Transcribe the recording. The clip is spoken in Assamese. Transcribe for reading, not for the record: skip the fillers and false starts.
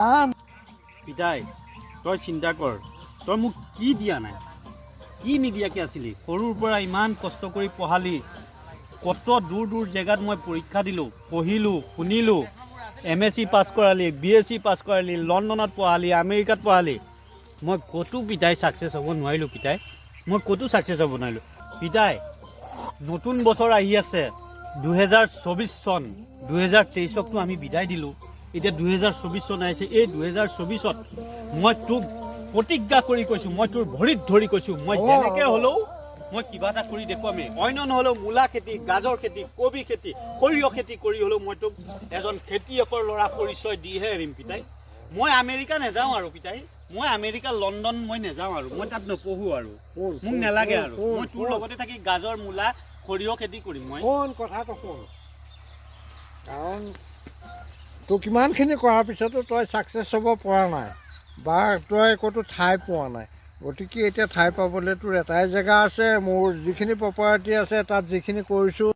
পিতাই তই চিন্তা কৰ, তই মোক কি দিয়া নাই, কি নিদিয়াকৈ আছিলি? সৰুৰ পৰা ইমান কষ্ট কৰি পঢ়ালি, কত দূৰ দূৰ জেগাত মই পৰীক্ষা দিলোঁ, পঢ়িলোঁ, শুনিলোঁ, MSc পাছ কৰালি, BSc পাছ কৰালি, লণ্ডনত পঢ়ালি, আমেৰিকাত পঢ়ালি। মই ক'তো পিতাই ছাকচেছ হ'ব নোৱাৰিলোঁ। পিতাই মই ক'তো ছাকচেছ হ'ব নোৱাৰিলোঁ। পিতাই নতুন বছৰ আহি আছে, 2024 চন। 2023কতো আমি বিদায় দিলোঁ, এতিয়া 2024 চন আহিছে। এই 2024ত মই তোক প্ৰতিজ্ঞা কৰি কৈছোঁ, মই তোৰ ভৰিত ধৰি কৈছোঁ, মই যেনেকৈ হ'লেও মই কিবা এটা কৰি দেখুৱামেই। অন্য নহ'লেও মূলা খেতি, গাজৰ খেতি, কবি খেতি, সৰিয়হ খেতি কৰি হ'লেও মই তোক এজন খেতিয়কৰ ল'ৰা পৰিচয় দিহে এৰিম পিতাই। মই আমেৰিকা নাযাওঁ আৰু পিতাই, মই আমেৰিকা লণ্ডন মই নাযাওঁ আৰু, মই তাত নপঢ়োঁ আৰু, মোক নালাগে আৰু। মই তোৰ লগতে থাকি গাজৰ, মূলা, সৰিয়হ খেতি কৰিম। মই কথাটো শুন, কাৰণ তোক ইমানখিনি কৰাৰ পিছতো তই ছাকচেছ হ'ব পৰা নাই বা তই ক'তো ঠাই পোৱা নাই। গতিকে এতিয়া ঠাই পাবলৈ তোৰ এটাই জেগা আছে, মোৰ যিখিনি প্ৰপাৰ্টি আছে তাত যিখিনি কৰিছোঁ